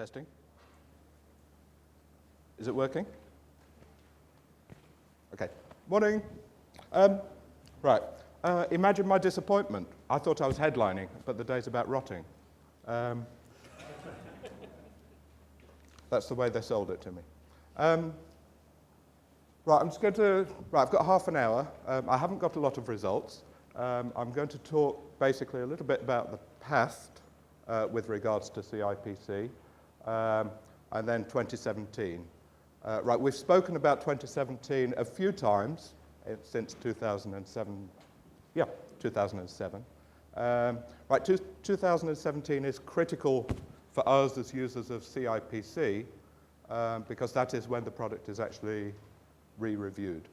Testing. Is it working? Okay. Morning. Right. Imagine my disappointment. I thought I was headlining, but the day's about rotting. That's the way they sold it to me. Right, I'm just going to, I've got half an hour. I haven't got a lot of results. I'm going to talk basically a little bit about the past with regards to CIPC, and then 2017. Right, we've spoken about 2017 a few times since 2007. Yeah, 2007. Right, 2017 is critical for us as users of CIPC because that is when the product is actually re-reviewed.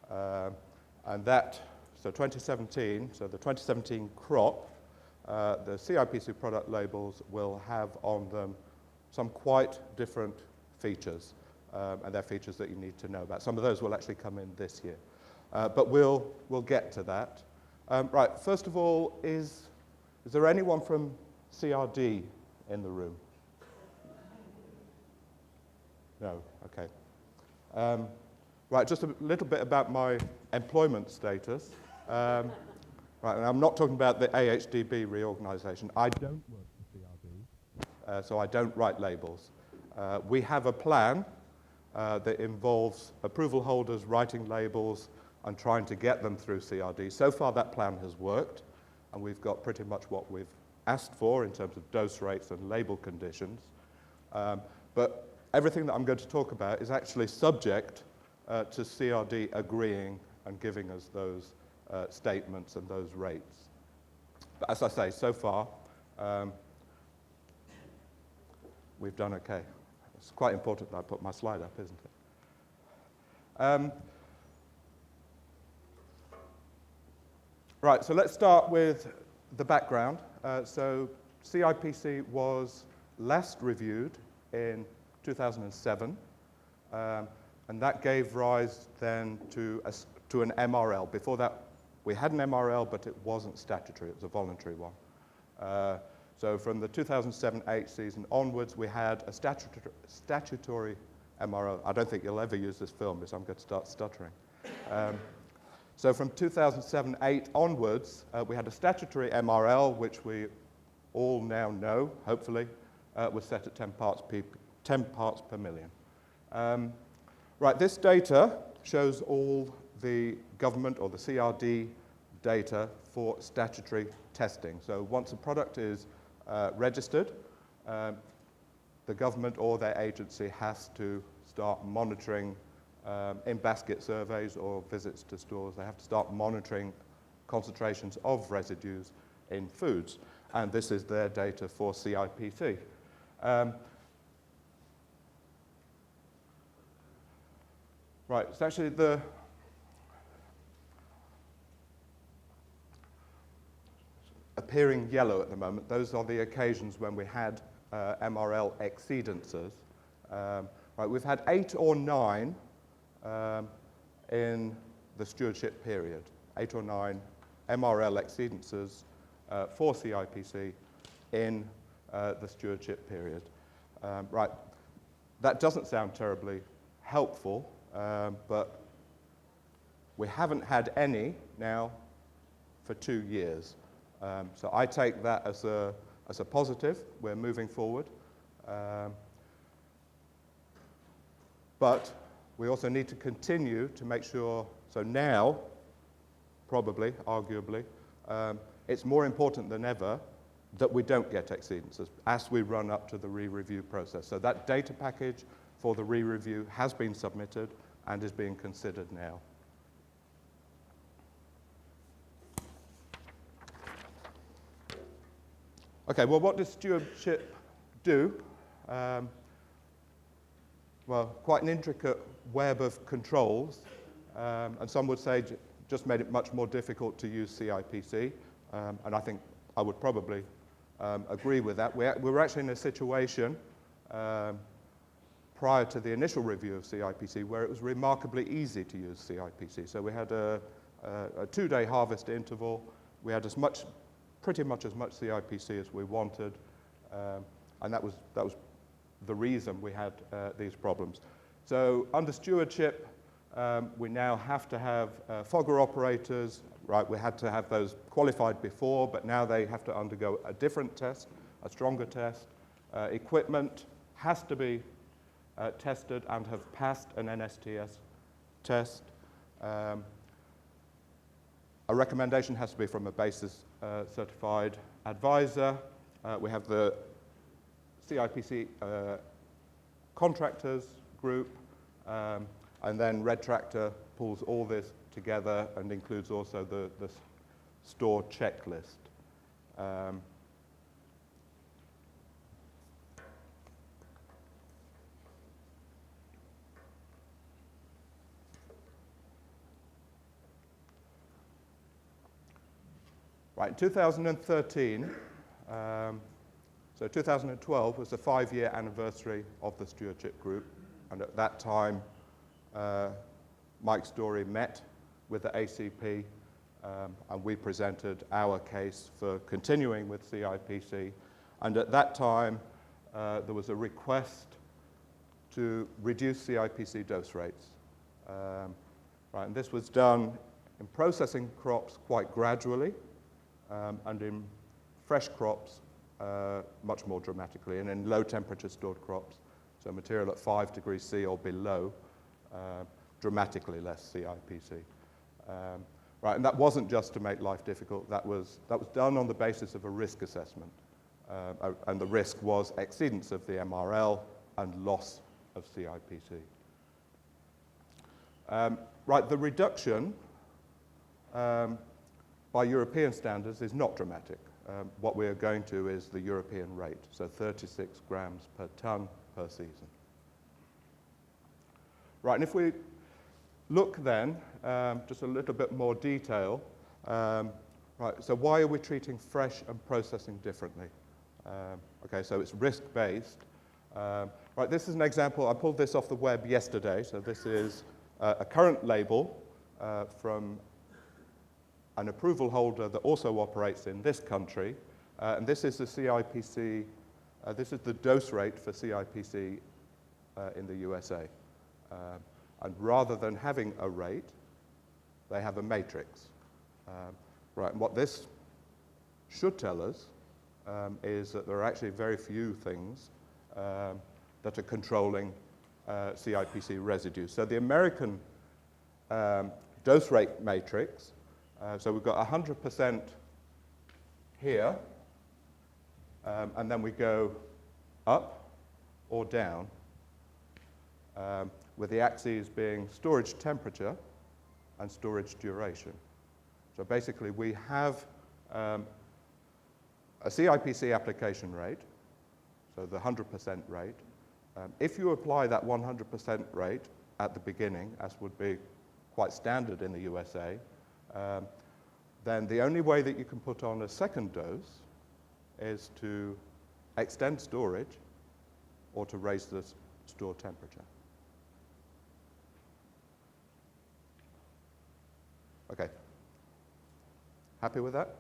And that, so 2017, so the 2017 crop, the CIPC product labels will have on them some quite different features, and they're features that you need to know about. Some of those will actually come in this year. But we'll get to that. Right, first of all, is there anyone from CRD in the room? No, okay. Right, just a little bit about my employment status. Right, and I'm not talking about the AHDB reorganization. I don't work for CRD, so I don't write labels. We have a plan that involves approval holders writing labels and trying to get them through CRD. So far, that plan has worked, and we've got pretty much what we've asked for in terms of dose rates and label conditions. But everything that I'm going to talk about is actually subject to CRD agreeing and giving us those statements and those rates. But as I say, so far, we've done okay. It's quite important that I put my slide up, isn't it? Right, so let's start with the background. So CIPC was last reviewed in 2007, and that gave rise then to an MRL. Before that, we had an MRL, but it wasn't statutory. It was a voluntary one. So from the 2007-8 season onwards, we had a statutory MRL. I don't think you'll ever use this film because I'm going to start stuttering. So from 2007-8 onwards, we had a statutory MRL, which we all now know, hopefully, was set at 10 parts per million. Right, this data shows all the government or the CRD data for statutory testing. So once a product is registered, the government or their agency has to start monitoring in basket surveys or visits to stores. They have to start monitoring concentrations of residues in foods. And this is their data for CIPC. Right, it's actually the appearing yellow at the moment. Those are the occasions when we had MRL exceedances. Right, we've had 8 or 9 in the stewardship period, 8 or 9 MRL exceedances for CIPC in the stewardship period. Right, that doesn't sound terribly helpful, but we haven't had any now for 2 years. So I take that as a positive. We're moving forward. But we also need to continue to make sure, so now, probably, arguably, it's more important than ever that we don't get exceedances as we run up to the re-review process. So that data package for the re-review has been submitted and is being considered now. Okay, well, what does stewardship do? Well, quite an intricate web of controls, and some would say just made it much more difficult to use CIPC, and I think I would probably agree with that. We were actually in a situation prior to the initial review of CIPC where it was remarkably easy to use CIPC. So we had a 2-day harvest interval. We had pretty much as much CIPC as we wanted, and that was the reason we had these problems. So under stewardship, we now have to have fogger operators, right? We had to have those qualified before, but now they have to undergo a different test, a stronger test. Equipment has to be tested and have passed an NSTS test. A recommendation has to be from a basis certified advisor. We have the CIPC contractors group, and then Red Tractor pulls all this together and includes also the store checklist. Right, in 2013, so 2012 was the 5-year anniversary of the stewardship group, and at that time, Mike Story met with the ACP, and we presented our case for continuing with CIPC, and at that time, there was a request to reduce CIPC dose rates. Right, and this was done in processing crops quite gradually, and in fresh crops much more dramatically, and in low temperature stored crops, so material at 5 degrees C or below, dramatically less CIPC. Right, and that wasn't just to make life difficult, that was done on the basis of a risk assessment, and the risk was exceedance of the MRL and loss of CIPC. Right, the reduction by European standards is not dramatic. What we are going to is the European rate, so 36 grams per ton per season. Right, and if we look then, just a little bit more detail, right, so why are we treating fresh and processing differently? Okay, so it's risk-based. Right, this is an example, I pulled this off the web yesterday, so this is a current label from an approval holder that also operates in this country, and this is the CIPC, this is the dose rate for CIPC in the USA. And rather than having a rate, they have a matrix. Right, and what this should tell us is that there are actually very few things that are controlling CIPC residue. So the American dose rate matrix, so we've got 100% here, and then we go up or down, with the axes being storage temperature and storage duration. So basically we have a CIPC application rate, so the 100% rate. If you apply that 100% rate at the beginning, as would be quite standard in the USA, then the only way that you can put on a second dose is to extend storage or to raise the store temperature. Okay. Happy with that?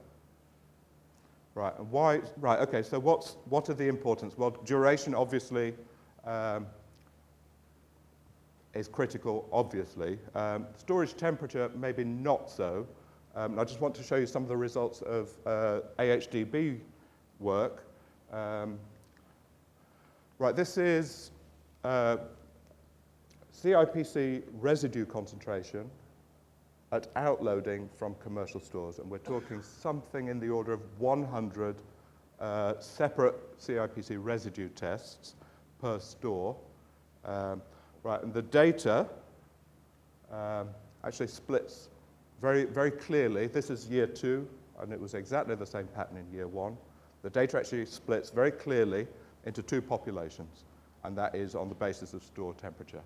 Right, and why? Right, okay, so what are the importance? Well, duration obviously is critical, obviously. Storage temperature, maybe not so. I just want to show you some of the results of AHDB work. Right, this is CIPC residue concentration at outloading from commercial stores, and we're talking something in the order of 100 separate CIPC residue tests per store. Right, and the data actually splits very, very clearly. This is year 2, and it was exactly the same pattern in year 1. The data actually splits very clearly into 2 populations, and that is on the basis of store temperature.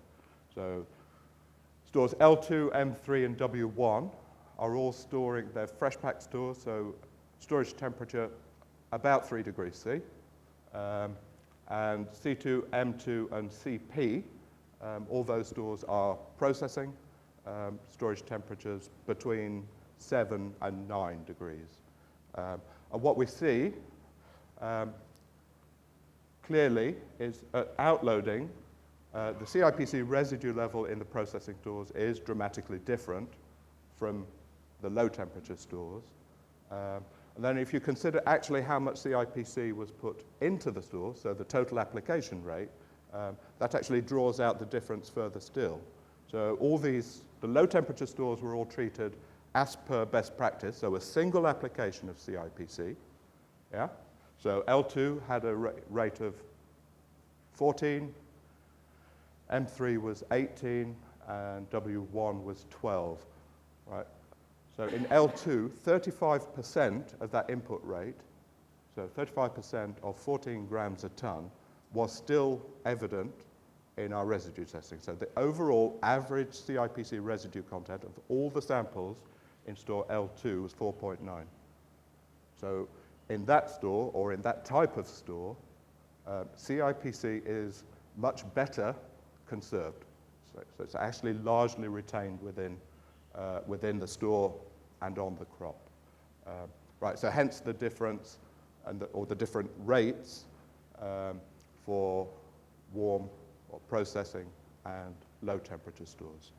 So stores L2, M3, and W1 are all storing, they're fresh pack stores, so storage temperature about 3 degrees C. And C2, M2, and CP, all those stores are processing, storage temperatures between 7 and 9 degrees. And what we see clearly is at outloading, the CIPC residue level in the processing stores is dramatically different from the low temperature stores. And then if you consider actually how much CIPC was put into the store, so the total application rate, that actually draws out the difference further still. So all these, the low temperature stores were all treated as per best practice, so a single application of CIPC. Yeah? So L2 had a rate of 14, M3 was 18, and W1 was 12. Right? So in L2, 35% of that input rate, so 35% of 14 grams a ton, was still evident in our residue testing. So the overall average CIPC residue content of all the samples in store L2 was 4.9. So in that store, or in that type of store, CIPC is much better conserved. So it's actually largely retained within the store and on the crop. Right, so hence the difference, or the different rates for warm or processing and low temperature stores.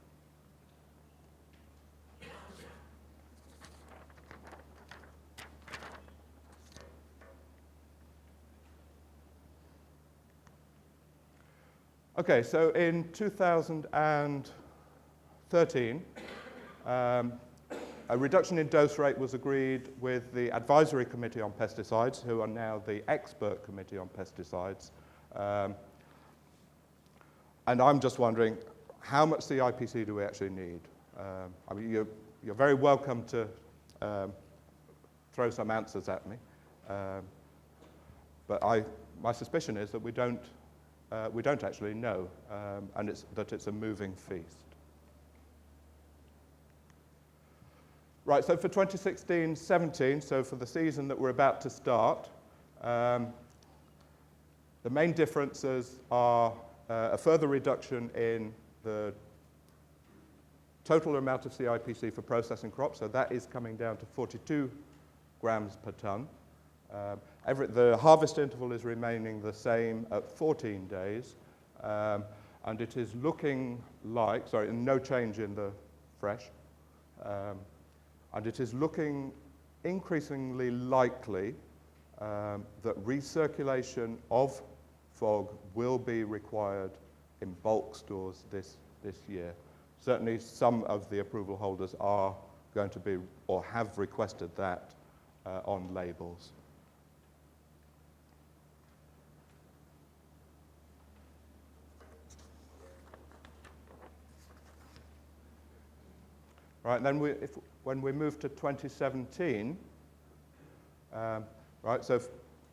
Okay, so in 2013, a reduction in dose rate was agreed with the Advisory Committee on Pesticides, who are now the Expert Committee on Pesticides. And I'm just wondering, how much CIPC do we actually need? I mean, you're very welcome to throw some answers at me, but my suspicion is that we don't actually know, and that it's a moving feast. Right, so for 2016-17, so for the season that we're about to start, the main differences are a further reduction in the total amount of CIPC for processing crops, so that is coming down to 42 grams per ton. The harvest interval is remaining the same at 14 days, and it is looking like, no change in the fresh, and it is looking increasingly likely that recirculation of fog will be required in bulk stores this year. Certainly some of the approval holders are going to be, or have requested that on labels. Right, and then when we move to 2017, right, so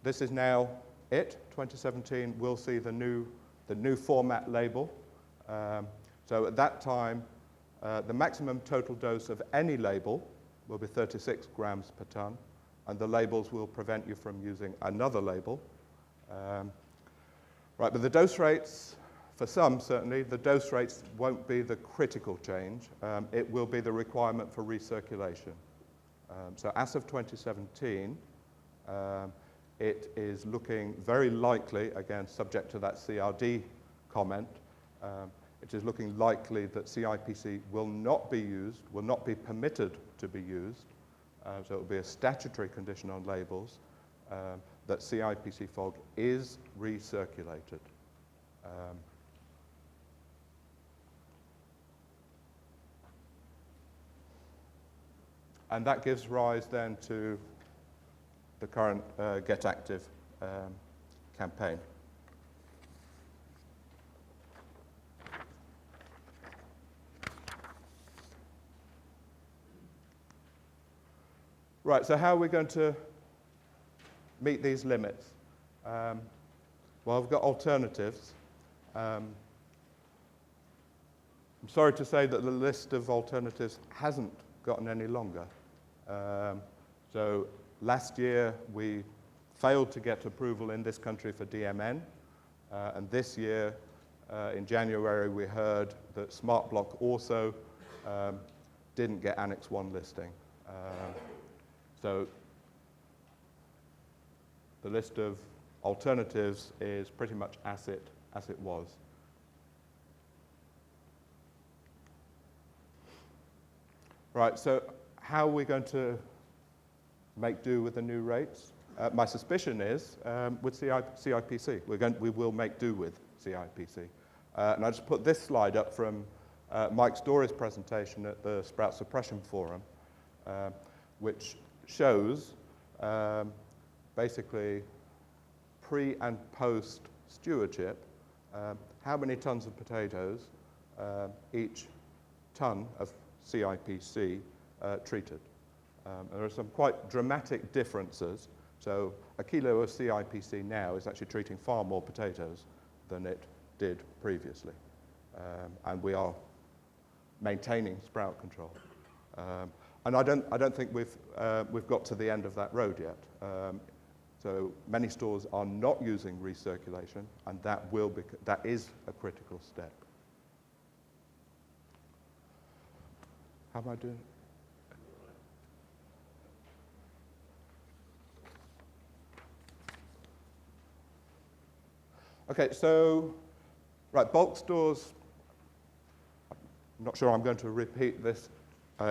this is now it. 2017, we'll see the new format label. So at that time, the maximum total dose of any label will be 36 grams per ton, and the labels will prevent you from using another label. Right, but the dose rates, for some certainly, the dose rates won't be the critical change. It will be the requirement for recirculation. So as of 2017, it is looking very likely, again subject to that CRD comment, it is looking likely that CIPC will not be used, will not be permitted to be used. So it will be a statutory condition on labels that CIPC fog is recirculated. And that gives rise then to the current Get Active campaign. Right, so how are we going to meet these limits? Well, we've got alternatives. I'm sorry to say that the list of alternatives hasn't gotten any longer. So last year we failed to get approval in this country for DMN, and this year in January we heard that Smart Block also didn't get Annex 1 listing. So the list of alternatives is pretty much as it was. Right, so how are we going to make do with the new rates? My suspicion is with CIPC. We will make do with CIPC. And I just put this slide up from Mike Story's presentation at the Sprout Suppression Forum, which shows basically pre and post stewardship how many tons of potatoes each ton of CIPC treated. There are some quite dramatic differences. So a kilo of CIPC now is actually treating far more potatoes than it did previously. And we are maintaining sprout control. And I don't think we've got to the end of that road yet. So many stores are not using recirculation, and that is a critical step. How am I doing? Okay, so, right, bulk stores, I'm not sure I'm going to repeat this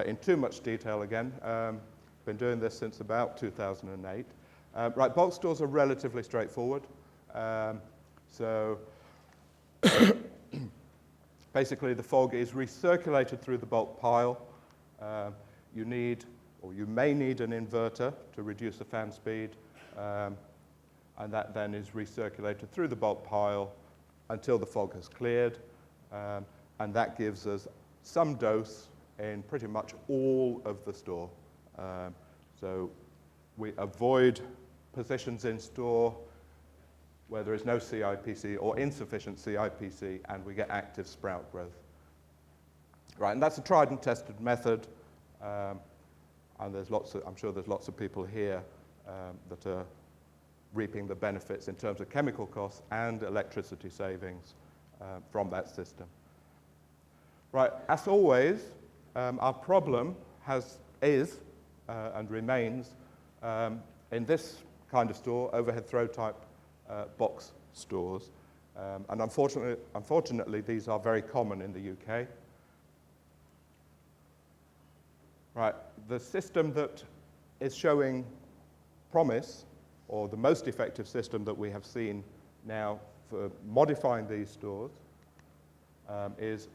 in too much detail again. Been doing this since about 2008. Right, bulk stores are relatively straightforward. So basically the fog is recirculated through the bulk pile. You need, or you may need, an inverter to reduce the fan speed. And that then is recirculated through the bulk pile until the fog has cleared. And that gives us some dose in pretty much all of the store. So we avoid positions in store where there is no CIPC or insufficient CIPC, and we get active sprout growth. Right, and that's a tried and tested method. And there's I'm sure there's lots of people here that are reaping the benefits in terms of chemical costs and electricity savings from that system. Right, as always, our problem is and remains in this kind of store, overhead throw type box stores. And unfortunately, these are very common in the UK. Right, the system that is showing promise, or the most effective system that we have seen now for modifying these stores, is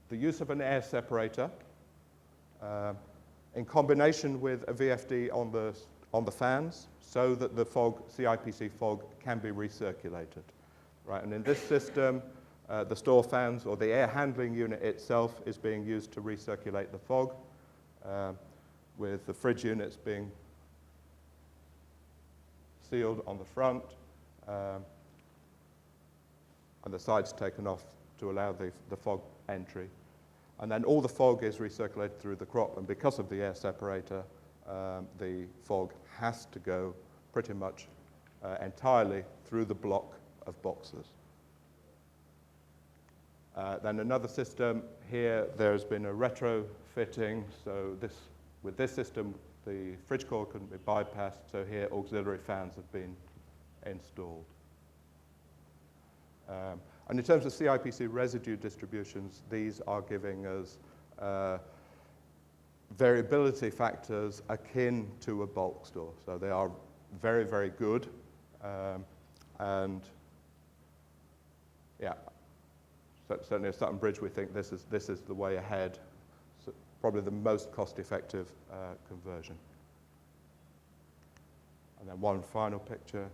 the use of an air separator in combination with a VFD on the fans, so that the CIPC fog can be recirculated. Right, and in this system, the store fans or the air handling unit itself is being used to recirculate the fog, with the fridge units being sealed on the front, and the sides taken off to allow the fog entry. And then all the fog is recirculated through the crop, and because of the air separator, the fog has to go pretty much entirely through the block of boxes. Then another system here, there's been a retrofitting, so with this system, the fridge coil couldn't be bypassed, so here auxiliary fans have been installed. And in terms of CIPC residue distributions, these are giving us variability factors akin to a bulk store. So they are very, very good. And yeah, certainly at Sutton Bridge, we think this is the way ahead. So probably the most cost-effective conversion. And then one final picture.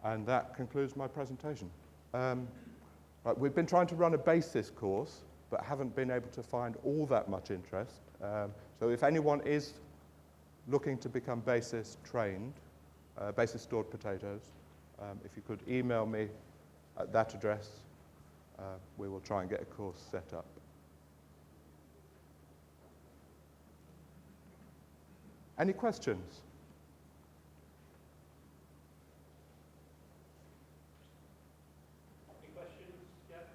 And that concludes my presentation. Right, we've been trying to run a basis course, but haven't been able to find all that much interest. So if anyone is looking to become basis trained, basis stored potatoes, if you could email me at that address, we will try and get a course set up. Any questions? Any questions? Yeah.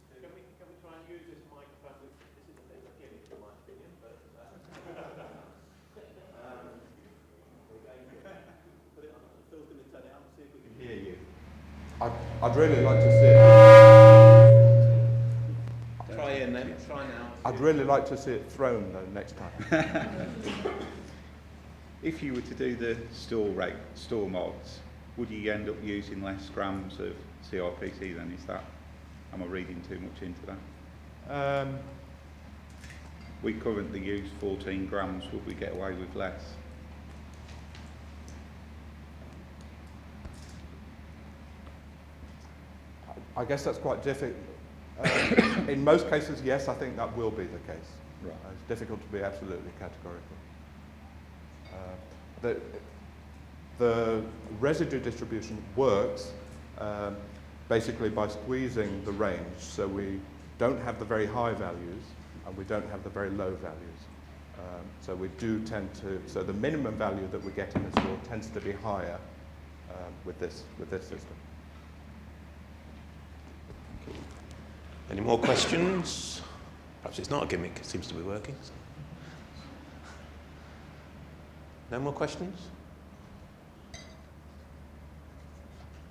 Can we try and use this microphone? This is a bit of a gimmick, in my opinion, but I'd really like to see it. Try in then. Try now. I'd really like to see it thrown though next time. If you were to do the store mods, would you end up using less grams of CIPC then? Am I reading too much into that? We currently use 14 grams, would we get away with less? I guess that's quite difficult. In most cases, yes, I think that will be the case. Right. It's difficult to be absolutely categorical. The residue distribution works basically by squeezing the range, so we don't have the very high values and we don't have the very low values. So we do tend to, so the minimum value that we get in the store tends to be higher with this system. Any more questions? Perhaps it's not a gimmick, it seems to be working. So. No more questions?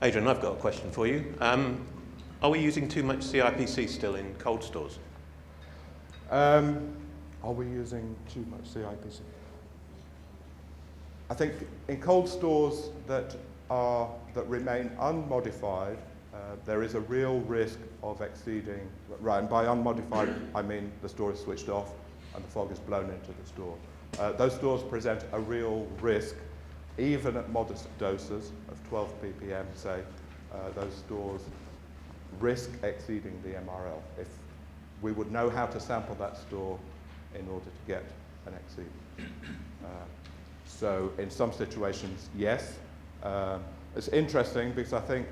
Adrian, I've got a question for you. Are we using too much CIPC still in cold stores? Are we using too much CIPC? I think in cold stores that remain unmodified, there is a real risk of exceeding, right, and by unmodified I mean the store is switched off and the fog is blown into the store. Those stores present a real risk, even at modest doses of 12 ppm, say, those stores risk exceeding the MRL. If we would know how to sample that store in order to get an exceed. So in some situations, yes. It's interesting because I think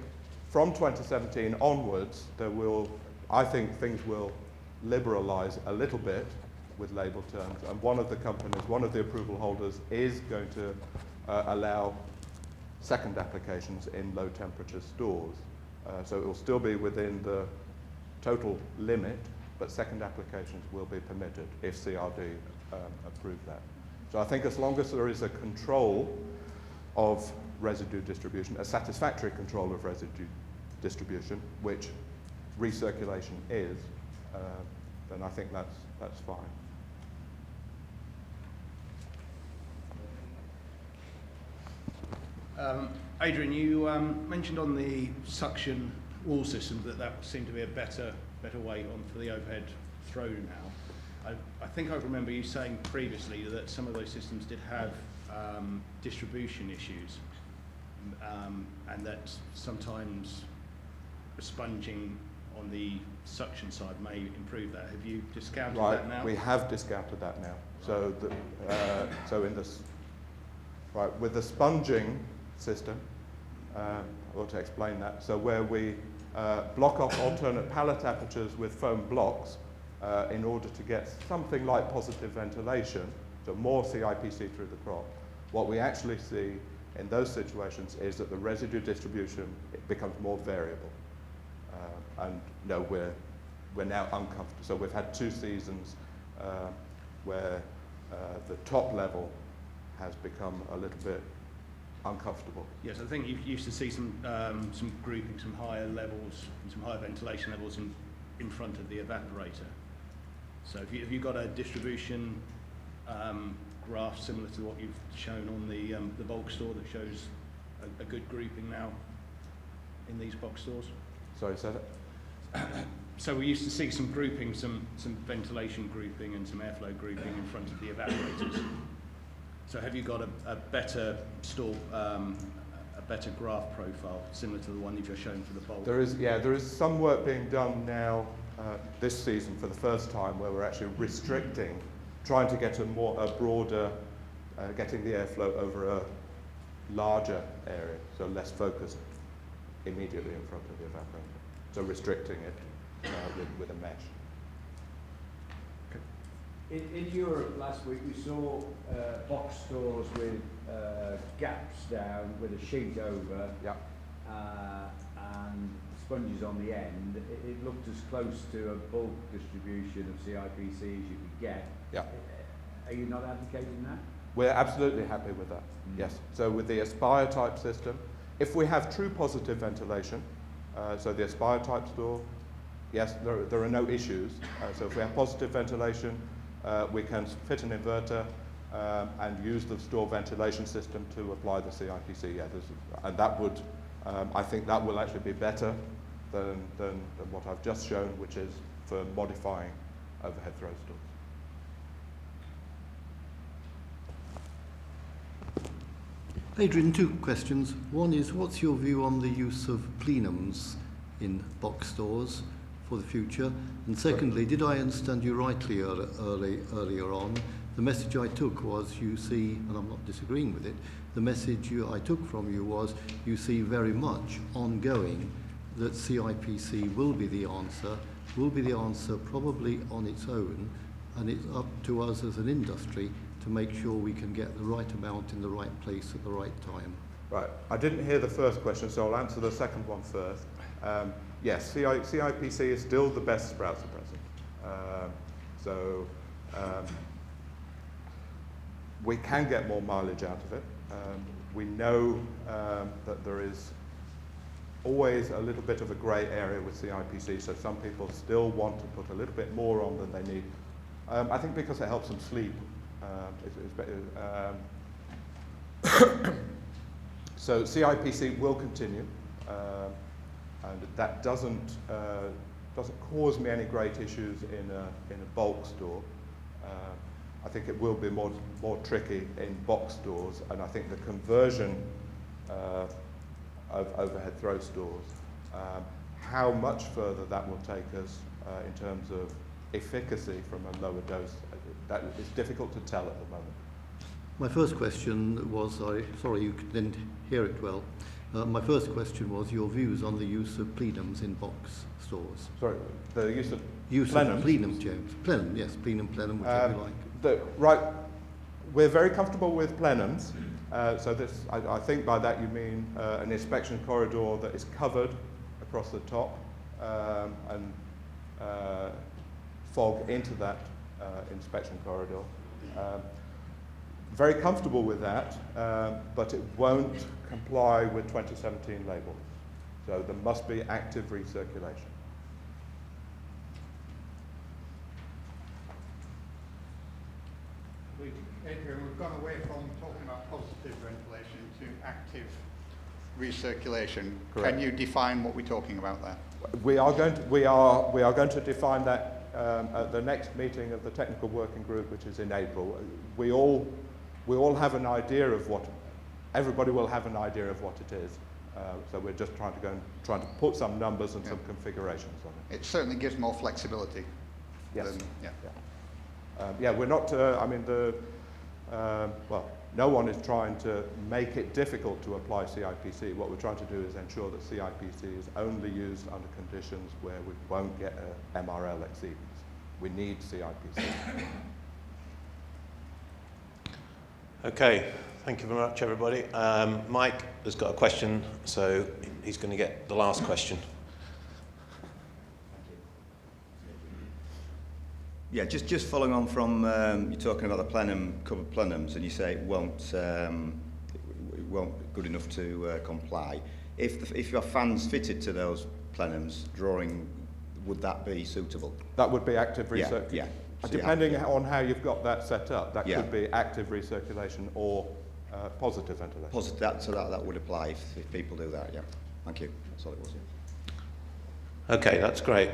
from 2017 onwards, I think things will liberalize a little bit with label terms, and one of the companies, one of the approval holders is going to allow second applications in low temperature stores. So it will still be within the total limit, but second applications will be permitted if CRD approve that. So I think as long as there is a control of residue distribution, a satisfactory control of residue distribution, which recirculation is, then I think that's fine. Adrian, you mentioned on the suction wall system that seemed to be a better way on for the overhead throw now. I think I remember you saying previously that some of those systems did have distribution issues, and that sometimes sponging on the suction side may improve that. Have you discounted that now? We have discounted that now. So, with the sponging system, I want to explain that. So where we block off alternate pallet apertures with foam blocks in order to get something like positive ventilation, so more CIPC through the crop, what we actually see in those situations is that the residue distribution becomes more variable. And no, we're now uncomfortable. So we've had 2 seasons where the top level has become a little bit uncomfortable. Yes, I think you used to see some grouping, some higher levels, some higher ventilation levels in front of the evaporator. So have you got a distribution graph similar to what you've shown on the bulk store that shows a good grouping now in these box stores? Sorry, say that? So we used to see some grouping, some ventilation grouping and some airflow grouping in front of the evaporators. So have you got a better store, a better graph profile similar to the one you've just shown for the bulk? There is some work being done now this season for the first time where we're actually restricting, trying to get a broader, getting the airflow over a larger area, so less focused immediately in front of the evaporator. So restricting it with a mesh. In Europe last week we saw box stores with gaps down with a sheet over, yeah, and sponges on the end. It looked as close to a bulk distribution of CIPC as you could get. Yeah. Are you not advocating that? We're absolutely happy with that, yes. So with the Aspire type system, if we have true positive ventilation, So the Aspire type store, yes, there are no issues. So if we have positive ventilation, we can fit an inverter and use the store ventilation system to apply the CIPC. Yeah, and that would, I think that will actually be better than what I've just shown, which is for modifying overhead throw stores. Adrian, two questions. One is, what's your view on the use of plenums in box stores for the future? And secondly, did I understand you rightly earlier on? The message I took was you see, and I'm not disagreeing with it, the message I took from you was you see very much ongoing that CIPC will be the answer probably on its own, and it's up to us as an industry to make sure we can get the right amount in the right place at the right time. Right, I didn't hear the first question, so I'll answer the second one first. Yes, CIPC is still the best sprouts at present. We can get more mileage out of it. We know that there is always a little bit of a grey area with CIPC, so some people still want to put a little bit more on than they need. I think because it helps them sleep. So CIPC will continue, and that doesn't cause me any great issues in a bulk store. I think it will be more tricky in box stores, and I think the conversion of overhead throw stores, how much further that will take us in terms of efficacy from a lower dose, that is difficult to tell at the moment. My first question was, sorry you didn't hear it well. My first question was your views on the use of plenums in box stores. Sorry, the use of plenum, James. Plenum, yes, plenum, whichever you like. Right, we're very comfortable with plenums. So this, I think by that you mean an inspection corridor that is covered across the top and fog into that inspection corridor. Very comfortable with that, but it won't comply with 2017 labels. So there must be active recirculation. Adrian, we've gone away from talking about positive ventilation to active recirculation. Correct. Can you define what we're talking about there? We are going to define that at the next meeting of the technical working group, which is in April. We all have an idea of what, everybody will have an idea of what it is. So we're just trying to put some numbers and some configurations on it. It certainly gives more flexibility. Yes. Yeah. We're not. Well, no one is trying to make it difficult to apply CIPC. What we're trying to do is ensure that CIPC is only used under conditions where we won't get a MRL exceedance. We need CIPC. Okay, thank you very much, everybody. Mike has got a question, so he's going to get the last question. Yeah, just following on from you're talking about the covered plenums, and you say it won't good enough to comply. If you have fans fitted to those plenums drawing, would that be suitable? That would be active recirculation. Yeah. So Depending on how you've got that set up, that could be active recirculation or positive ventilation. That would apply if people do that. Yeah. Thank you. That's all it was. Okay, that's great.